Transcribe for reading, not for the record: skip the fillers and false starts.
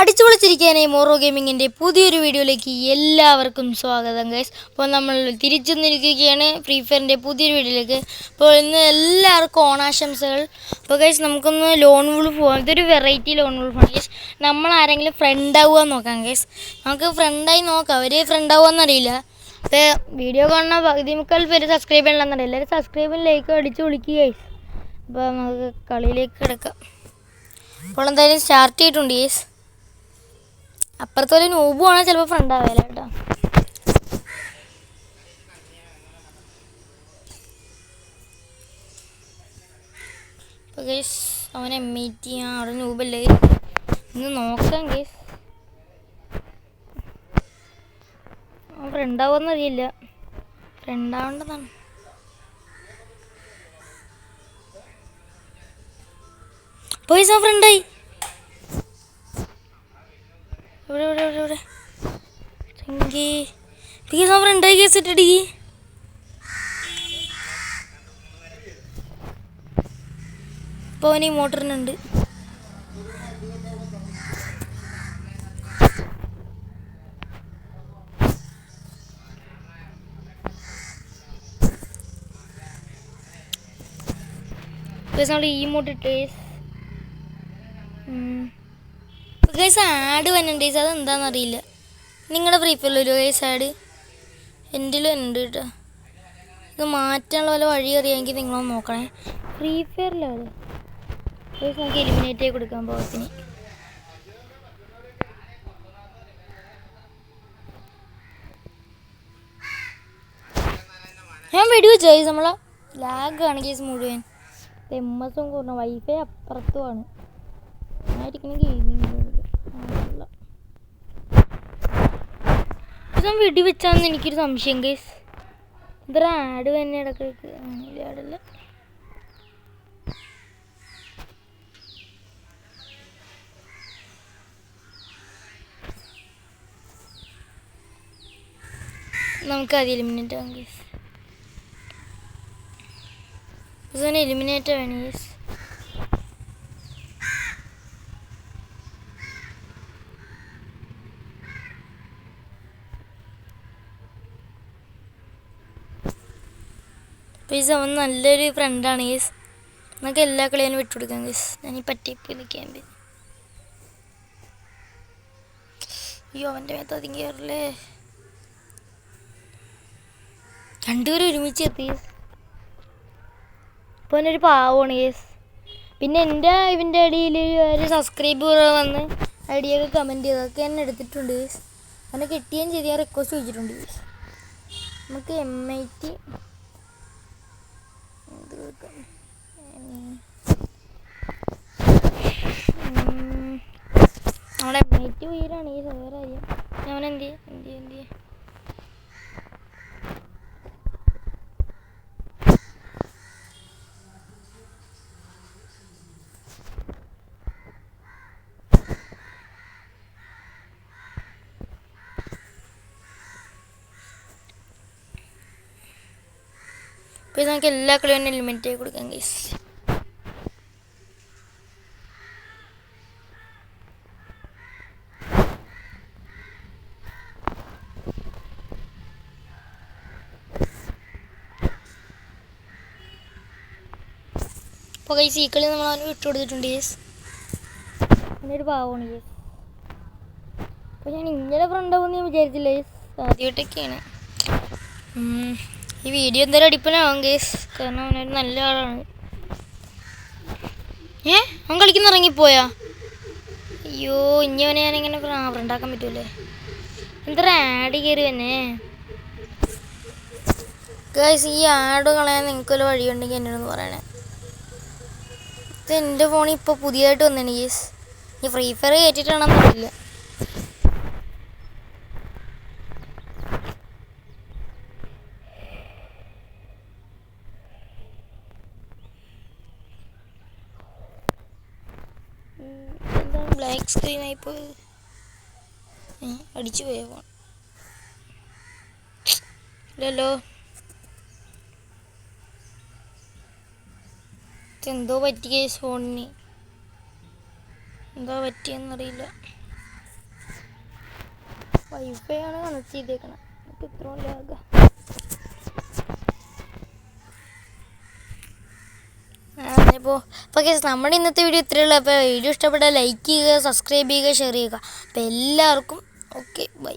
അടിച്ചുപൊളിച്ചിരിക്കാനായി മോറോ ഗെയിമിങ്ങിൻ്റെ പുതിയൊരു വീഡിയോയിലേക്ക് എല്ലാവർക്കും സ്വാഗതം ഗൈസ്. അപ്പോൾ നമ്മൾ തിരിച്ചു നിൽക്കുകയാണ് ഫ്രീ ഫയറിൻ്റെ പുതിയൊരു വീഡിയോയിലേക്ക്. അപ്പോൾ ഇന്ന് എല്ലാവർക്കും ഓണാശംസകൾ. അപ്പോൾ ഗൈസ് നമുക്കൊന്ന് ലോൺ വുൾഫ് പോകാം. ഇതൊരു വെറൈറ്റി ലോൺ വുൾഫാണ് ഗൈസ്. നമ്മൾ ആരെങ്കിലും ഫ്രണ്ട് ആവുക നോക്കാം ഗൈസ്. നമുക്ക് ഫ്രണ്ടായി നോക്കാം. അവർ ഫ്രണ്ട് ആവുകയെന്നറിയില്ല. അപ്പോൾ വീഡിയോ കാണുന്ന പകുതി മുക്കാൽ പേര് സബ്സ്ക്രൈബ് ചെയ്യണമെന്നറിയില്ല. എല്ലാവരും സബ്സ്ക്രൈബും ലൈക്കും അടിച്ച് വിളിക്കുക ഗൈസ്. അപ്പോൾ നമുക്ക് കളിയിലേക്ക് കിടക്കാം. അപ്പോൾ എന്തായാലും സ്റ്റാർട്ട് ചെയ്തിട്ടുണ്ട് ഗൈസ്. അപ്പുറത്തൊരു നൂബുവാണെങ്കിൽ ചിലപ്പോൾ ഫ്രണ്ട് ആവില്ല കേട്ടോ. അപ്പോൾ ഗൈസ് അവൻ M80 അവിടെ നൂബല്ലേ ഇന്ന് നോക്കാം ഗൈസ്. അവൻ ഫ്രണ്ട് ആവുമെന്നറിയില്ല. ഫ്രണ്ട് ആവേണ്ടതാണ്. അപ്പോൾ ഗൈസ് അവൻ ഫ്രണ്ടായി. ഇവിടെ ഫ്രണ്ടായി കേസ് ഇട്ടടി. ഇപ്പോൾ അവന് ഈ മോട്ടറിനുണ്ട്. നമ്മൾ ഈ മോട്ടിട്ട് ഗൈസ് ആഡ് വന്നിട്ടുണ്ട് ഗൈസ്. അതെന്താണെന്നറിയില്ല. നിങ്ങളുടെ ഫ്രീ ഫയറിലൊരു ഗൈസ് ആഡ് എൻ്റെ ഉണ്ട് കേട്ടോ. ഇത് മാറ്റാനുള്ള വല്ല വഴി അറിയാമെങ്കിൽ നിങ്ങളൊന്ന് നോക്കണേ. ഫ്രീ ഫയറിലത് ഗൈസ് നമുക്ക് എലിമിനേറ്റ് ആയി കൊടുക്കാൻ പോകത്തിന്. ഞാൻ വെടിവെച്ചു ഗൈസ്. നമ്മളെ ലാഗാണ് ഗൈസ് മുഴുവൻ. MS കുറഞ്ഞ വൈഫൈ അപ്പുറത്തുമാണ്. ആയിരിക്കണം ഗെയിമിങ്. വെടി വെച്ചാന്ന് എനിക്കൊരു സംശയം ഗൈസ്. ഇത്ര ആഡ് തന്നെ ഇടയ്ക്ക് ആടല്ല. നമുക്ക് അത് എലിമിനേറ്റ് ആവാം ഗൈസ്. എലിമിനേറ്റ് ആണ് ഗൈസ്. ഗൈസ് അവൻ നല്ലൊരു ഫ്രണ്ടാണ് ഗൈസ്. നമുക്ക് എല്ലാ കളിയും വിട്ടുകൊടുക്കാം ഗൈസ്. ഞാൻ ഈ പറ്റിപ്പോയി നിൽക്കാൻ. അയ്യോ അവൻ്റെ മേത്ത് അധികം കയറില്ലേ. രണ്ടുപേരും ഒരുമിച്ച് എത്തി ഗൈസ്. ഇപ്പോൾ അവനൊരു പാവമാണ് ഗൈസ്. പിന്നെ എൻ്റെ ഇവൻ്റെ അടിയിൽ ഒരു സബ്സ്ക്രൈബർ വന്ന് ഐഡിയൊക്കെ കമൻറ്റ് ചെയ്തൊക്കെ എന്നെ എടുത്തിട്ടുണ്ട് ഗൈസ്. അവനെ കിട്ടുകയും ചെയ്ത് ഞാൻ റിക്വസ്റ്റ് ചോദിച്ചിട്ടുണ്ട് ഗൈസ്. നമുക്ക് M80 നമ്മുടെ M80 ഉയരാണ് ഈ വേറെ കാര്യം. ഞാൻ എന്ത് ഇപ്പോൾ നമുക്ക് എല്ലാ കളിയും എലിമിനേറ്റ് ആയി കൊടുക്കാം ഗൈസ്. അപ്പോൾ ഗൈസ് ഈ കളി നമ്മൾ അവന് വിട്ടുകൊടുത്തിട്ടുണ്ട് ഗൈസ്. അങ്ങനൊരു പാവമാണ് ഗൈസ്. അപ്പോൾ ഞാൻ ഇങ്ങനെ ഫ്രണ്ടാവുമെന്ന് ഞാൻ വിചാരിച്ചില്ല ഗൈസ്. ആദ്യമായിട്ടൊക്കെയാണ്. ഈ വീഡിയോ എന്തായാലും അടിപ്പനാവും ഗൈസ്. കാരണം അവനൊരു നല്ല ആളാണ്. അവൻ കളിക്കുന്ന ഇറങ്ങിപ്പോയാ. അയ്യോ ഇനി അവനെ ഞാനിങ്ങനെ ഫ്രണ്ടാക്കാൻ പറ്റൂലേ. എന്താ ആഡ് കയറി തന്നെ ഗൈസ്. ഈ ആഡ് കളയാൻ നിങ്ങൾക്കൊരു വഴിയുണ്ടെങ്കിൽ എന്നോടൊന്ന് പറയണേ. ഇത് എൻ്റെ ഫോണിൽ ഇപ്പോൾ പുതിയതായിട്ട് വന്നതാണ് ഗൈസ്. ഈ ഫ്രീ ഫയർ കയറ്റിട്ടാണെന്നറിയില്ല. എന്താണ് ബ്ലാക്ക് സ്ക്രീൻ ആയിപ്പോയത്. അടിച്ചു പോയ ഫോൺ ഇല്ലല്ലോ. എന്തോ പറ്റി ഗൈസ്. ഫോണിന് എന്താ പറ്റിയെന്നറിയില്ല. വൈഫൈ ആണ് കണക്ട് ചെയ്തേക്കണം. അപ്പോൾ ഇത്രയും ലാഗ. അപ്പോൾ കേസ് നമ്മുടെ ഇന്നത്തെ വീഡിയോ ഇത്രയുള്ളൂ. അപ്പോൾ വീഡിയോ ഇഷ്ടപ്പെട്ടാൽ ലൈക്ക് ചെയ്യുക, സബ്സ്ക്രൈബ് ചെയ്യുക, ഷെയർ ചെയ്യുക. അപ്പോൾ എല്ലാവർക്കും ഓക്കെ ബൈ.